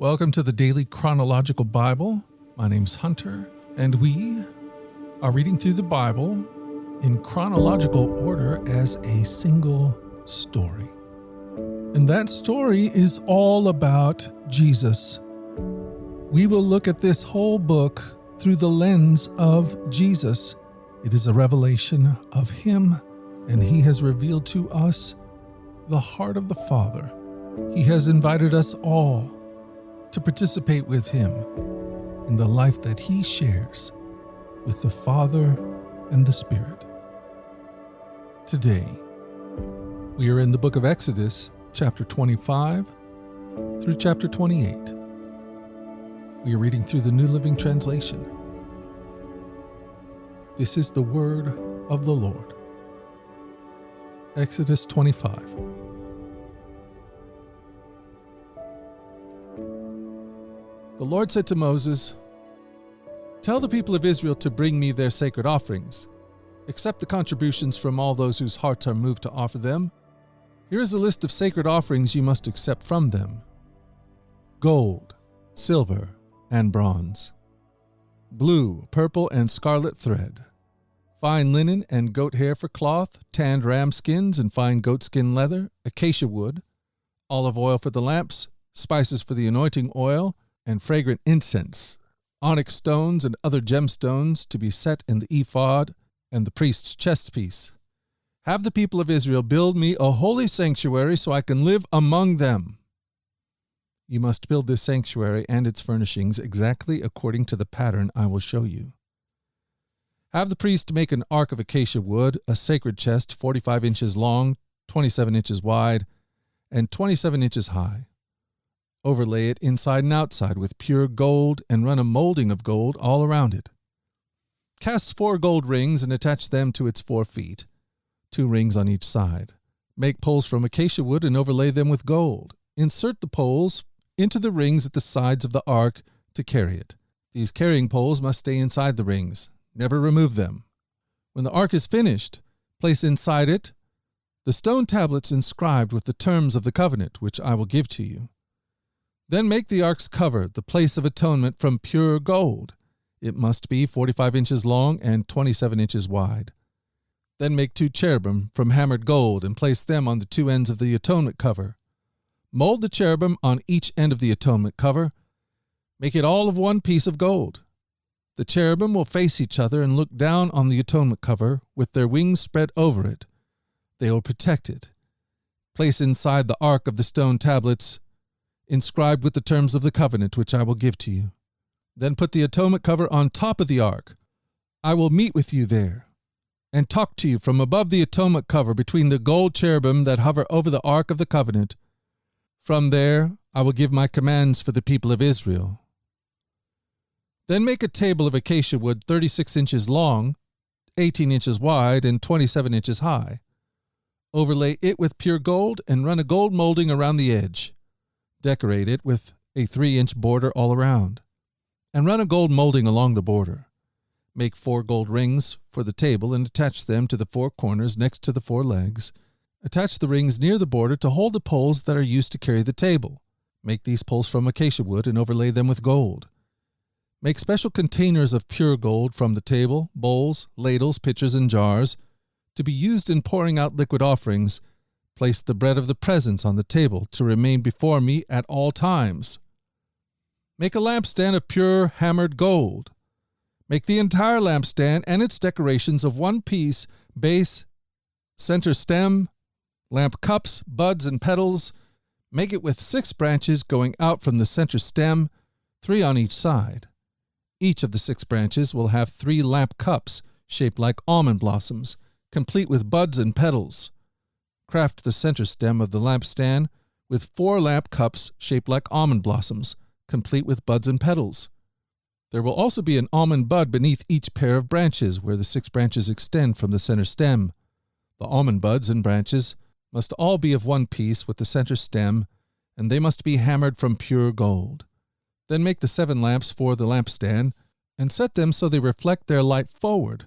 Welcome to the Daily Chronological Bible. My name's Hunter, and we are reading through the Bible in chronological order as a single story. And that story is all about Jesus. We will look at this whole book through the lens of Jesus. It is a revelation of Him, and He has revealed to us the heart of the Father. He has invited us all to participate with Him in the life that He shares with the Father and the Spirit. Today, we are in the book of Exodus, chapter 25 through chapter 28. We are reading through the New Living Translation. This is the word of the Lord. Exodus 25. The Lord said to Moses, "Tell the people of Israel to bring me their sacred offerings. Accept the contributions from all those whose hearts are moved to offer them. Here is a list of sacred offerings you must accept from them: gold, silver, and bronze, blue, purple, and scarlet thread, fine linen and goat hair for cloth, tanned ram skins and fine goatskin leather, acacia wood, olive oil for the lamps, spices for the anointing oil, and fragrant incense, onyx stones and other gemstones to be set in the ephod and the priest's chest piece. Have the people of Israel build me a holy sanctuary so I can live among them. You must build this sanctuary and its furnishings exactly according to the pattern I will show you. Have the priest make an ark of acacia wood, a sacred chest 45 inches long, 27 inches wide, and 27 inches high. Overlay it inside and outside with pure gold and run a molding of gold all around it. Cast 4 gold rings and attach them to its 4 feet, 2 rings on each side. Make poles from acacia wood and overlay them with gold. Insert the poles into the rings at the sides of the ark to carry it. These carrying poles must stay inside the rings. Never remove them. When the ark is finished, place inside it the stone tablets inscribed with the terms of the covenant which I will give to you. Then make the ark's cover, the place of atonement, from pure gold. It must be 45 inches long and 27 inches wide. Then make 2 cherubim from hammered gold and place them on the 2 ends of the atonement cover. Mold the cherubim on each end of the atonement cover. Make it all of one piece of gold. The cherubim will face each other and look down on the atonement cover with their wings spread over it. They will protect it. Place inside the ark of the stone tablets inscribed with the terms of the covenant which I will give to you. Then put the atonement cover on top of the ark. I will meet with you there and talk to you from above the atonement cover between the gold cherubim that hover over the ark of the covenant. From there I will give my commands for the people of Israel. Then make a table of acacia wood 36 inches long, 18 inches wide, and 27 inches high. Overlay it with pure gold and run a gold molding around the edge. Decorate it with a 3-inch border all around, and run a gold molding along the border. Make 4 gold rings for the table and attach them to the 4 corners next to the 4 legs. Attach the rings near the border to hold the poles that are used to carry the table. Make these poles from acacia wood and overlay them with gold. Make special containers of pure gold from the table, bowls, ladles, pitchers, and jars, to be used in pouring out liquid offerings. Place the bread of the presence on the table to remain before me at all times. Make a lampstand of pure hammered gold. Make the entire lampstand and its decorations of one piece: base, center stem, lamp cups, buds, and petals. Make it with 6 branches going out from the center stem, 3 on each side. Each of the 6 branches will have 3 lamp cups shaped like almond blossoms, complete with buds and petals. Craft the center stem of the lampstand with 4 lamp cups shaped like almond blossoms, complete with buds and petals. There will also be an almond bud beneath each pair of branches where the 6 branches extend from the center stem. The almond buds and branches must all be of one piece with the center stem, and they must be hammered from pure gold. Then make the 7 lamps for the lampstand and set them so they reflect their light forward.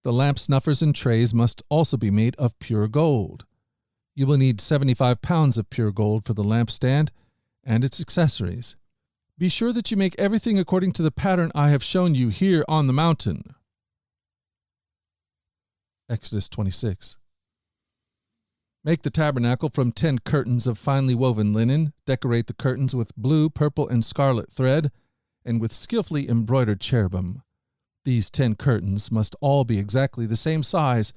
The lamp snuffers and trays must also be made of pure gold. You will need 75 pounds of pure gold for the lampstand and its accessories. Be sure that you make everything according to the pattern I have shown you here on the mountain. Exodus 26. Make the tabernacle from 10 curtains of finely woven linen. Decorate the curtains with blue, purple, and scarlet thread, and with skillfully embroidered cherubim. These 10 curtains must all be exactly the same size,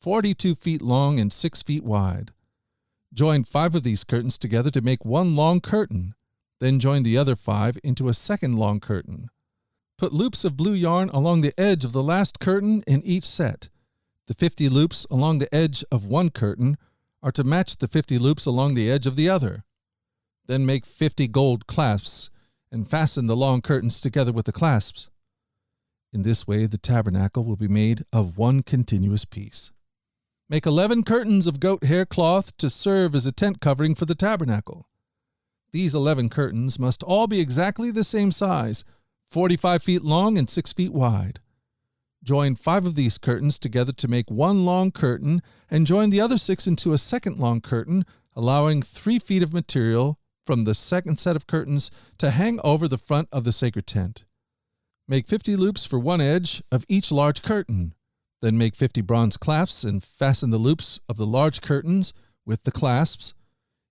42 feet long and 6 feet wide. Join 5 of these curtains together to make one long curtain. Then join the other 5 into a second long curtain. Put loops of blue yarn along the edge of the last curtain in each set. The 50 loops along the edge of one curtain are to match the 50 loops along the edge of the other. Then make 50 gold clasps and fasten the long curtains together with the clasps. In this way, the tabernacle will be made of one continuous piece. Make 11 curtains of goat hair cloth to serve as a tent covering for the tabernacle. These 11 curtains must all be exactly the same size, 45 feet long and 6 feet wide. Join 5 of these curtains together to make one long curtain, and join the other 6 into a second long curtain, allowing 3 feet of material from the second set of curtains to hang over the front of the sacred tent. Make 50 loops for one edge of each large curtain. Then make 50 bronze clasps and fasten the loops of the large curtains with the clasps.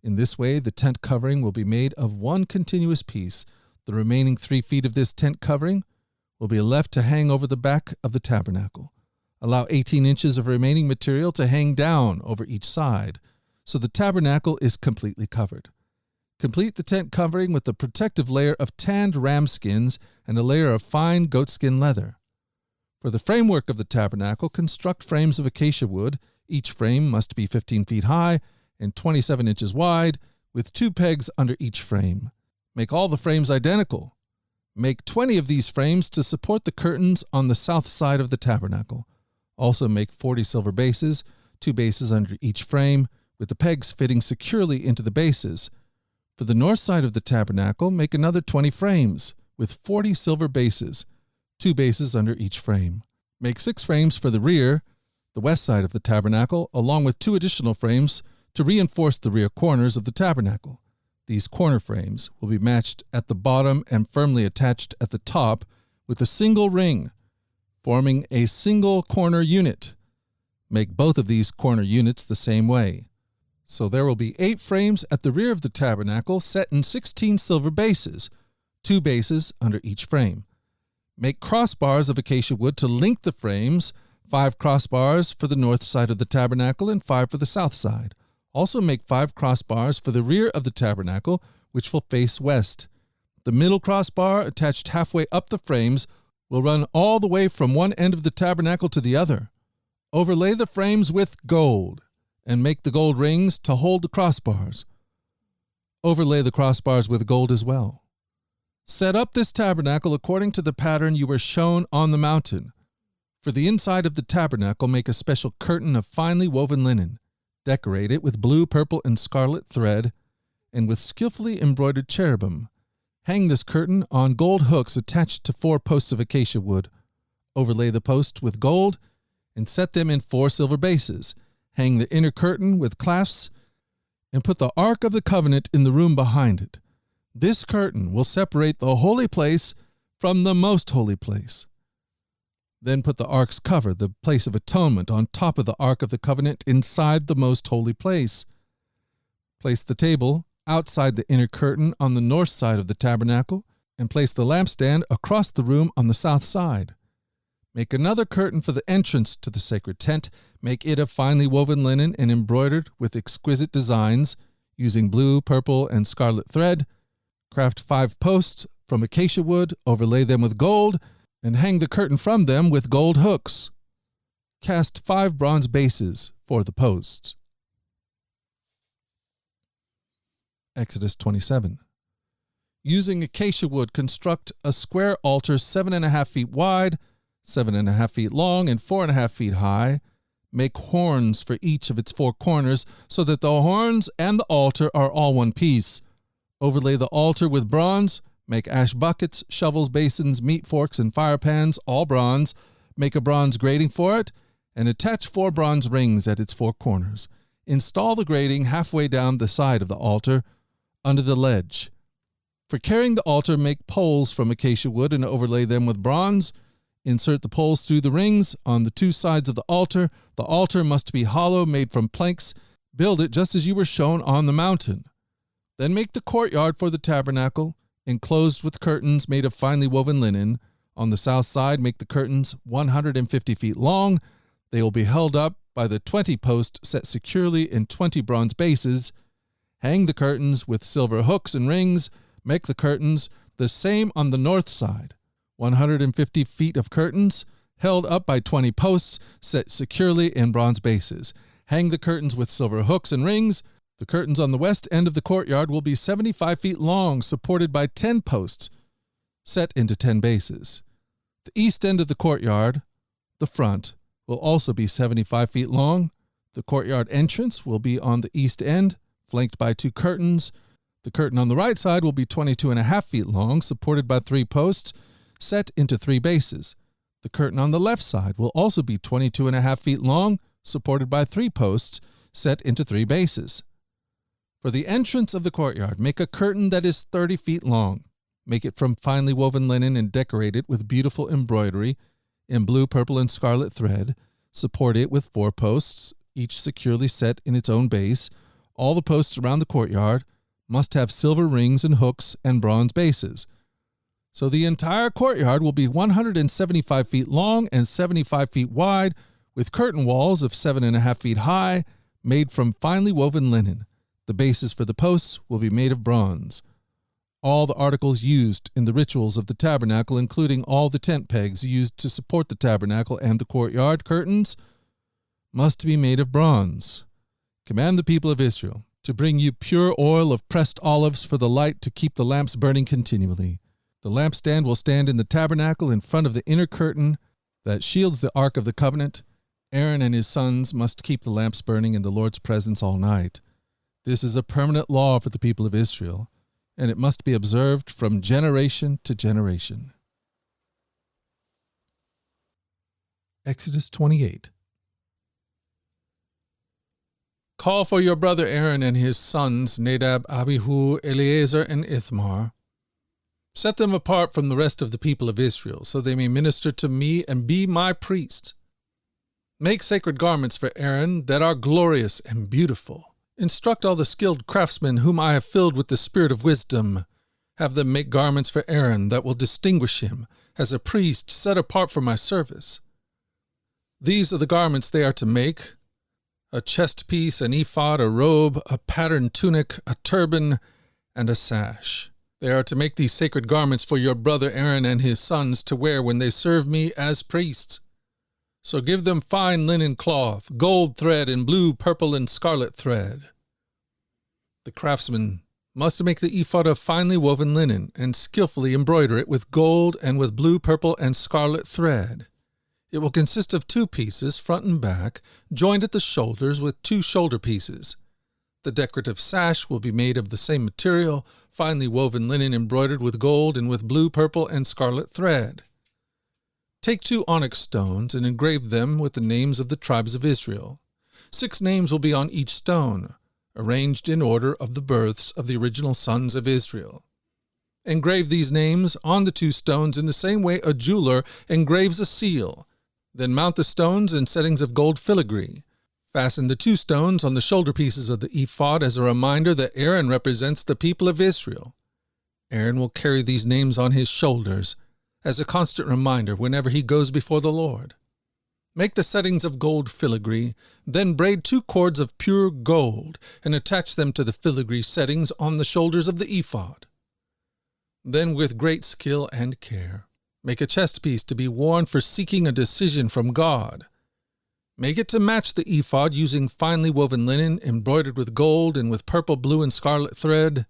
In this way, the tent covering will be made of one continuous piece. The remaining 3 feet of this tent covering will be left to hang over the back of the tabernacle. Allow 18 inches of remaining material to hang down over each side, so the tabernacle is completely covered. Complete the tent covering with a protective layer of tanned ram skins and a layer of fine goatskin leather. For the framework of the tabernacle, construct frames of acacia wood. Each frame must be 15 feet high and 27 inches wide, with 2 pegs under each frame. Make all the frames identical. Make 20 of these frames to support the curtains on the south side of the tabernacle. Also make 40 silver bases, 2 bases under each frame, with the pegs fitting securely into the bases. For the north side of the tabernacle, make another 20 frames, with 40 silver bases, 2 bases under each frame. Make 6 frames for the rear, the west side of the tabernacle, along with 2 additional frames to reinforce the rear corners of the tabernacle. These corner frames will be matched at the bottom and firmly attached at the top with a single ring, forming a single corner unit. Make both of these corner units the same way. So there will be 8 frames at the rear of the tabernacle set in 16 silver bases, 2 bases under each frame. Make crossbars of acacia wood to link the frames, 5 crossbars for the north side of the tabernacle and 5 for the south side. Also make 5 crossbars for the rear of the tabernacle, which will face west. The middle crossbar, attached halfway up the frames, will run all the way from one end of the tabernacle to the other. Overlay the frames with gold, and make the gold rings to hold the crossbars. Overlay the crossbars with gold as well. Set up this tabernacle according to the pattern you were shown on the mountain. For the inside of the tabernacle, make a special curtain of finely woven linen. Decorate it with blue, purple, and scarlet thread, and with skillfully embroidered cherubim. Hang this curtain on gold hooks attached to 4 posts of acacia wood. Overlay the posts with gold, and set them in 4 silver bases. Hang the inner curtain with clasps, and put the Ark of the Covenant in the room behind it. This curtain will separate the holy place from the most holy place. Then put the Ark's cover, the place of atonement, on top of the Ark of the Covenant inside the most holy place. Place the table outside the inner curtain on the north side of the tabernacle, and place the lampstand across the room on the south side. Make another curtain for the entrance to the sacred tent. Make it of finely woven linen and embroidered with exquisite designs, using blue, purple, and scarlet thread. Craft 5 posts from acacia wood, overlay them with gold, and hang the curtain from them with gold hooks. Cast 5 bronze bases for the posts. Exodus 27. Using acacia wood, construct a square altar 7.5 feet wide, 7.5 feet long, and 4.5 feet high. Make horns for each of its 4 corners, so that the horns and the altar are all one piece. Overlay the altar with bronze. Make ash buckets, shovels, basins, meat forks, and fire pans, all bronze. Make a bronze grating for it, and attach 4 bronze rings at its 4 corners. Install the grating halfway down the side of the altar, under the ledge. For carrying the altar, make poles from acacia wood and overlay them with bronze. Insert the poles through the rings on the two sides of the altar. The altar must be hollow, made from planks. Build it just as you were shown on the mountain. Then make the courtyard for the tabernacle, enclosed with curtains made of finely woven linen. On the south side, make the curtains 150 feet long. They will be held up by the 20 posts set securely in 20 bronze bases. Hang the curtains with silver hooks and rings. Make the curtains the same on the north side. 150 feet of curtains, held up by 20 posts, set securely in bronze bases. Hang the curtains with silver hooks and rings. The curtains on the west end of the courtyard will be 75 feet long, supported by 10 posts, set into 10 bases. The east end of the courtyard, the front, will also be 75 feet long. The courtyard entrance will be on the east end, flanked by 2 curtains. The curtain on the right side will be 22.5 feet long, supported by 3 posts, set into 3 bases. The curtain on the left side will also be 22.5 feet long, supported by 3 posts, set into 3 bases. For the entrance of the courtyard, make a curtain that is 30 feet long. Make it from finely woven linen and decorate it with beautiful embroidery in blue, purple, and scarlet thread. Support it with 4 posts, each securely set in its own base. All the posts around the courtyard must have silver rings and hooks and bronze bases. So the entire courtyard will be 175 feet long and 75 feet wide, with curtain walls of 7.5 feet high, made from finely woven linen. The bases for the posts will be made of bronze. All the articles used in the rituals of the tabernacle, including all the tent pegs used to support the tabernacle and the courtyard curtains, must be made of bronze. Command the people of Israel to bring you pure oil of pressed olives for the light to keep the lamps burning continually. The lampstand will stand in the tabernacle in front of the inner curtain that shields the Ark of the Covenant. Aaron and his sons must keep the lamps burning in the Lord's presence all night. This is a permanent law for the people of Israel, and it must be observed from generation to generation. Exodus 28. Call for your brother Aaron and his sons, Nadab, Abihu, Eleazar, and Ithamar. Set them apart from the rest of the people of Israel, so they may minister to me and be my priest. Make sacred garments for Aaron that are glorious and beautiful. Instruct all the skilled craftsmen whom I have filled with the spirit of wisdom. Have them make garments for Aaron that will distinguish him as a priest set apart for my service. These are the garments they are to make: a chest piece, an ephod, a robe, a patterned tunic, a turban, and a sash. They are to make these sacred garments for your brother Aaron and his sons to wear when they serve me as priests. So give them fine linen cloth, gold thread, and blue, purple, and scarlet thread. The craftsman must make the ephod of finely woven linen and skillfully embroider it with gold and with blue, purple, and scarlet thread. It will consist of 2 pieces, front and back, joined at the shoulders with 2 shoulder pieces. The decorative sash will be made of the same material, finely woven linen embroidered with gold and with blue, purple, and scarlet thread. Take 2 onyx stones and engrave them with the names of the tribes of Israel. 6 names will be on each stone, arranged in order of the births of the original sons of Israel. Engrave these names on the 2 stones in the same way a jeweler engraves a seal. Then mount the stones in settings of gold filigree. Fasten the 2 stones on the shoulder pieces of the ephod as a reminder that Aaron represents the people of Israel. Aaron will carry these names on his shoulders as a constant reminder whenever he goes before the Lord. Make the settings of gold filigree, then braid 2 cords of pure gold and attach them to the filigree settings on the shoulders of the ephod. Then, with great skill and care, make a chest piece to be worn for seeking a decision from God. Make it to match the ephod using finely woven linen embroidered with gold and with purple, blue, and scarlet thread.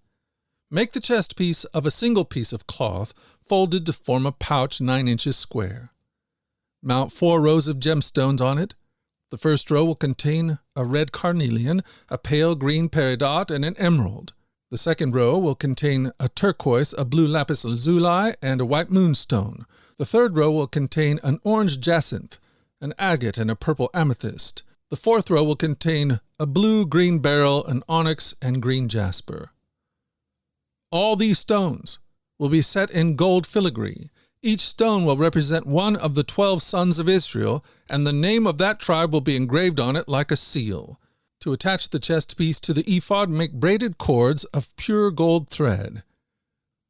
Make the chest piece of a single piece of cloth folded to form a pouch 9 inches square. Mount 4 rows of gemstones on it. The first row will contain a red carnelian, a pale green peridot, and an emerald. The second row will contain a turquoise, a blue lapis lazuli, and a white moonstone. The third row will contain an orange jacinth, an agate, and a purple amethyst. The fourth row will contain a blue-green beryl, an onyx, and green jasper. All these stones will be set in gold filigree. Each stone will represent one of the 12 sons of Israel, and the name of that tribe will be engraved on it like a seal. To attach the chest piece to the ephod, make braided cords of pure gold thread.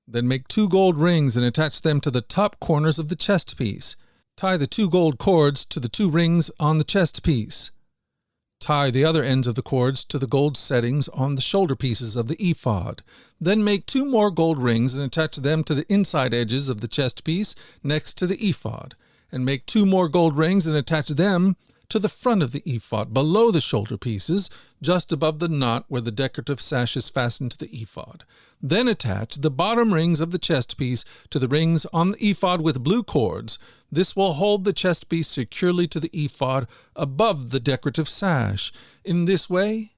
Then make 2 gold rings and attach them to the top corners of the chest piece. Tie the 2 gold cords to the 2 rings on the chest piece. Tie the other ends of the cords to the gold settings on the shoulder pieces of the ephod. Then make 2 more gold rings and attach them to the inside edges of the chest piece next to the ephod. And make 2 more gold rings and attach them to the front of the ephod, below the shoulder pieces, just above the knot where the decorative sash is fastened to the ephod. Then attach the bottom rings of the chest piece to the rings on the ephod with blue cords. This will hold the chest piece securely to the ephod above the decorative sash. In this way,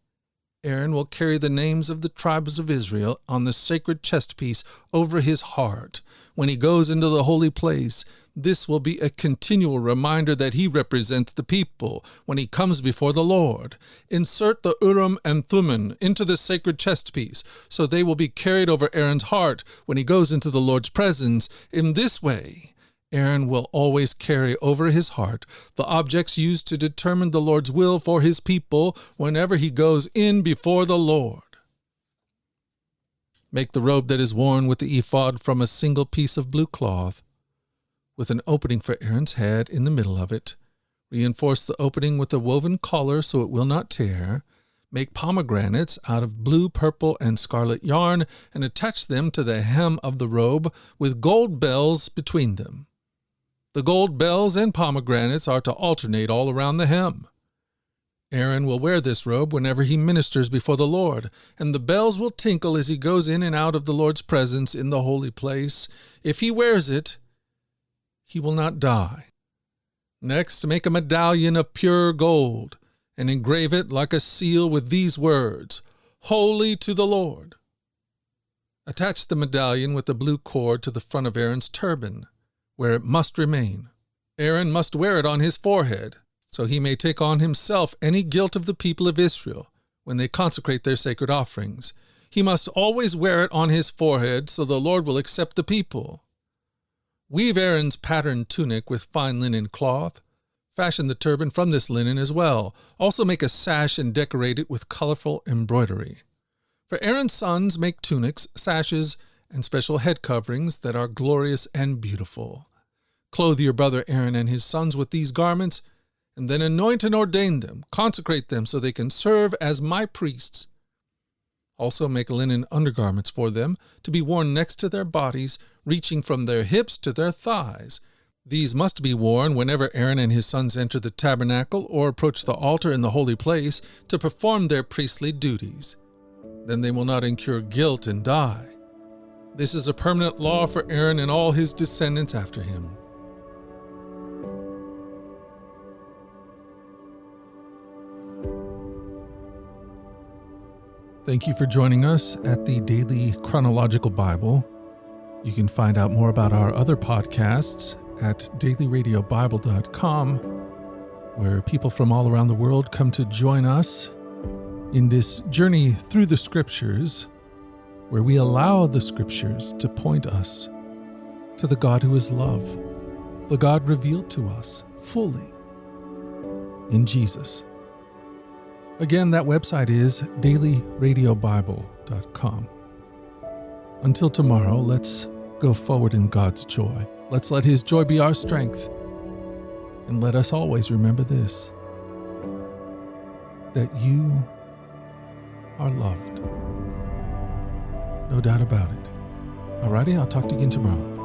Aaron will carry the names of the tribes of Israel on the sacred chest piece over his heart. When he goes into the holy place, this will be a continual reminder that he represents the people when he comes before the Lord. Insert the Urim and Thummim into the sacred chest piece, so they will be carried over Aaron's heart when he goes into the Lord's presence. In this way, Aaron will always carry over his heart the objects used to determine the Lord's will for his people whenever he goes in before the Lord. Make the robe that is worn with the ephod from a single piece of blue cloth, with an opening for Aaron's head in the middle of it. Reinforce the opening with a woven collar so it will not tear. Make pomegranates out of blue, purple, and scarlet yarn and attach them to the hem of the robe with gold bells between them. The gold bells and pomegranates are to alternate all around the hem. Aaron will wear this robe whenever he ministers before the Lord, and the bells will tinkle as he goes in and out of the Lord's presence in the holy place. If he wears it, he will not die. Next, make a medallion of pure gold, and engrave it like a seal with these words, "Holy to the Lord." Attach the medallion with the blue cord to the front of Aaron's turban, where it must remain. Aaron must wear it on his forehead, so he may take on himself any guilt of the people of Israel when they consecrate their sacred offerings. He must always wear it on his forehead, so the Lord will accept the people. Weave Aaron's patterned tunic with fine linen cloth. Fashion the turban from this linen as well. Also make a sash and decorate it with colorful embroidery. For Aaron's sons, make tunics, sashes, and special head coverings that are glorious and beautiful. Clothe your brother Aaron and his sons with these garments, and then anoint and ordain them, consecrate them so they can serve as my priests. Also make linen undergarments for them to be worn next to their bodies, reaching from their hips to their thighs. These must be worn whenever Aaron and his sons enter the tabernacle or approach the altar in the holy place to perform their priestly duties. Then they will not incur guilt and die. This is a permanent law for Aaron and all his descendants after him. Thank you for joining us at the Daily Chronological Bible. You can find out more about our other podcasts at dailyradiobible.com, where people from all around the world come to join us in this journey through the Scriptures, where we allow the Scriptures to point us to the God who is love, the God revealed to us fully in Jesus. Again, that website is dailyradiobible.com. Until tomorrow, let's go forward in God's joy. Let's let His joy be our strength. And let us always remember this, that you are loved. No doubt about it. Alrighty, I'll talk to you again tomorrow.